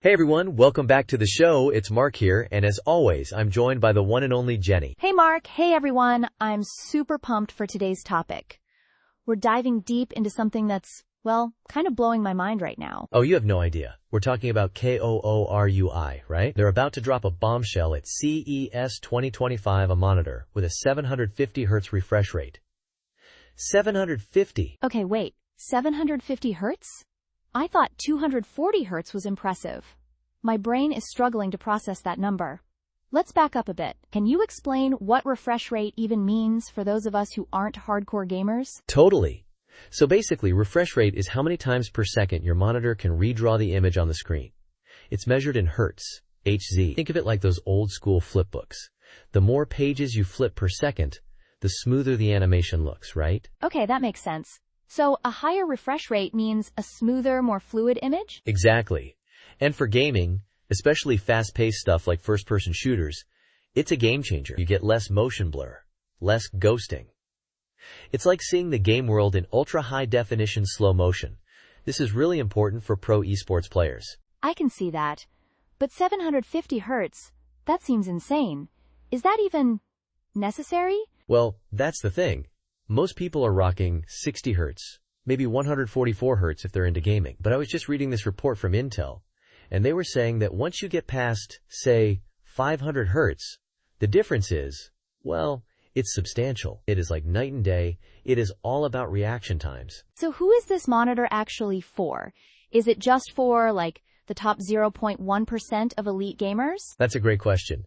Hey everyone, welcome back to the show. It's Mark here, and as always, I'm joined by the one and only Jenny. Hey Mark, hey everyone. I'm super pumped for today's topic. We're diving deep into something that's, well, kind of blowing my mind right now. Oh, you have no idea. We're talking about KOORUI, right? They're about to drop a bombshell at CES 2025, a monitor with a 750 Hz refresh rate. 750? Okay, wait, 750 hertz? I thought 240 hertz was impressive. My brain is struggling to process that number. Let's back up a bit. Can you explain what refresh rate even means for those of us who aren't hardcore gamers? Totally. So basically, refresh rate is how many times per second your monitor can redraw the image on the screen. It's measured in hertz, Hz. Think of it like those old school flip books. The more pages you flip per second, the smoother the animation looks, right? Okay, that makes sense. So a higher refresh rate means a smoother, more fluid image? Exactly. And for gaming, especially fast-paced stuff like first-person shooters, it's a game changer. You get less motion blur, less ghosting. It's like seeing the game world in ultra-high-definition slow motion. This is really important for pro esports players. I can see that. But 750 hertz, that seems insane. Is that even necessary? Well, that's the thing. Most people are rocking 60 Hz, maybe 144 Hz if they're into gaming. But I was just reading this report from Intel, and they were saying that once you get past, say, 500 Hz, the difference is, well, it's substantial. It is like night and day. It is all about reaction times. So who is this monitor actually for? Is it just for, like, the top 0.1% of elite gamers? That's a great question.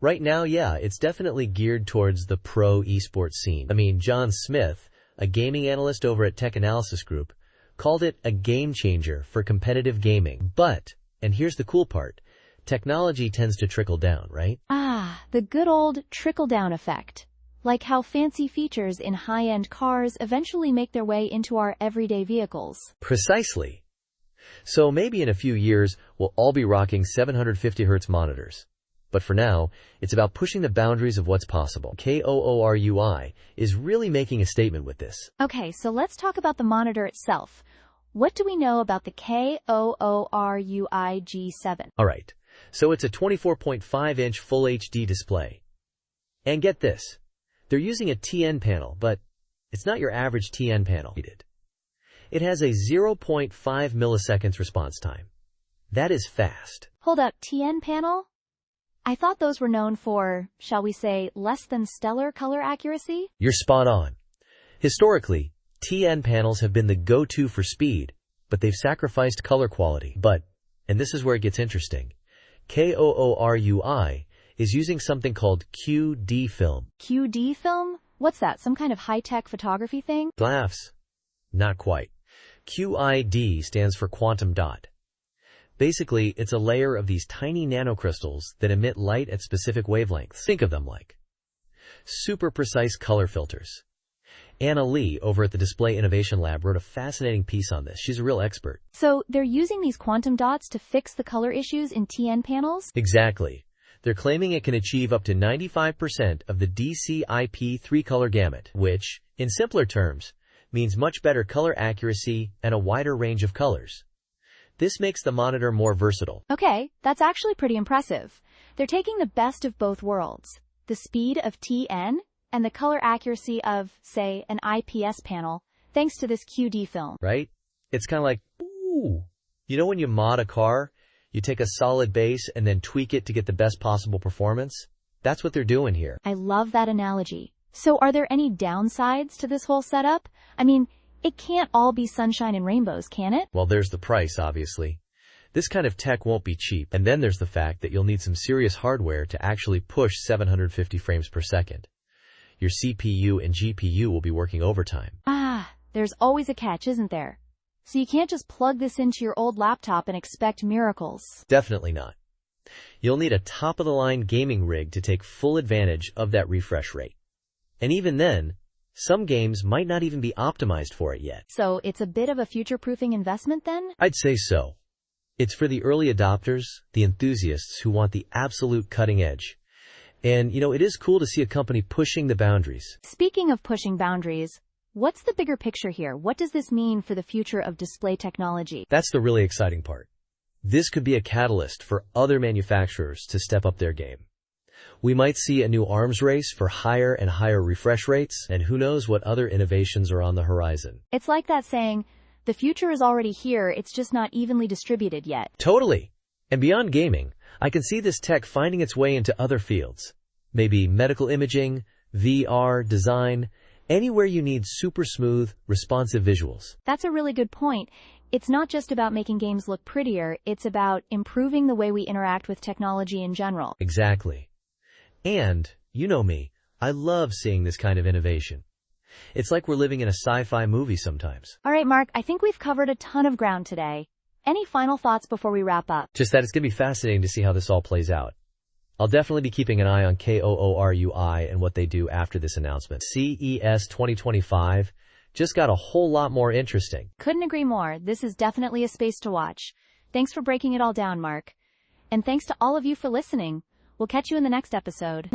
Right now, yeah, it's definitely geared towards the pro esports scene. I mean, John Smith, a gaming analyst over at Tech Analysis Group, called it a game changer for competitive gaming. But, and here's the cool part, technology tends to trickle down, right? Ah, the good old trickle-down effect. Like how fancy features in high-end cars eventually make their way into our everyday vehicles. Precisely. So maybe in a few years, we'll all be rocking 750 Hz monitors. But for now, it's about pushing the boundaries of what's possible. KOORUI is really making a statement with this. Okay, so let's talk about the monitor itself. What do we know about the KOORUI G7? Alright, so it's a 24.5-inch Full HD display. And get this, they're using a TN panel, but it's not your average TN panel. It has a 0.5 milliseconds response time. That is fast. Hold up, TN panel? I thought those were known for, shall we say, less than stellar color accuracy? You're spot on. Historically, TN panels have been the go-to for speed, but they've sacrificed color quality. But, and this is where it gets interesting, KOORUI is using something called QD film. QD film? What's that, some kind of high-tech photography thing? Laughs. Not quite. QID stands for quantum dot. Basically, it's a layer of these tiny nanocrystals that emit light at specific wavelengths. Think of them like super precise color filters. Anna Lee over at the Display Innovation Lab wrote a fascinating piece on this. She's a real expert. So they're using these quantum dots to fix the color issues in TN panels? Exactly. They're claiming it can achieve up to 95% of the DCI-P 3-color gamut, which, in simpler terms, means much better color accuracy and a wider range of colors. This makes the monitor more versatile. Okay, that's actually pretty impressive. They're taking the best of both worlds, the speed of TN and the color accuracy of, say, an IPS panel, thanks to this QD film. Right? It's kind of like, ooh. You know when you mod a car, you take a solid base and then tweak it to get the best possible performance? That's what they're doing here. I love that analogy. So are there any downsides to this whole setup? I mean, it can't all be sunshine and rainbows, can it? Well, there's the price, obviously. This kind of tech won't be cheap. And then there's the fact that you'll need some serious hardware to actually push 750 frames per second. Your CPU and GPU will be working overtime. Ah, there's always a catch, isn't there? So you can't just plug this into your old laptop and expect miracles. Definitely not. You'll need a top-of-the-line gaming rig to take full advantage of that refresh rate. And even then, some games might not even be optimized for it yet. So it's a bit of a future-proofing investment then? I'd say so. It's for the early adopters, the enthusiasts who want the absolute cutting edge. And, it is cool to see a company pushing the boundaries. Speaking of pushing boundaries, what's the bigger picture here? What does this mean for the future of display technology? That's the really exciting part. This could be a catalyst for other manufacturers to step up their game. We might see a new arms race for higher and higher refresh rates, and who knows what other innovations are on the horizon. It's like that saying, the future is already here, it's just not evenly distributed yet. Totally. And beyond gaming, I can see this tech finding its way into other fields. Maybe medical imaging, VR, design, anywhere you need super smooth, responsive visuals. That's a really good point. It's not just about making games look prettier, it's about improving the way we interact with technology in general. Exactly. And, you know me, I love seeing this kind of innovation. It's like we're living in a sci-fi movie sometimes. All right, Mark, I think we've covered a ton of ground today. Any final thoughts before we wrap up? Just that it's going to be fascinating to see how this all plays out. I'll definitely be keeping an eye on KOORUI and what they do after this announcement. CES 2025 just got a whole lot more interesting. Couldn't agree more. This is definitely a space to watch. Thanks for breaking it all down, Mark. And thanks to all of you for listening. We'll catch you in the next episode.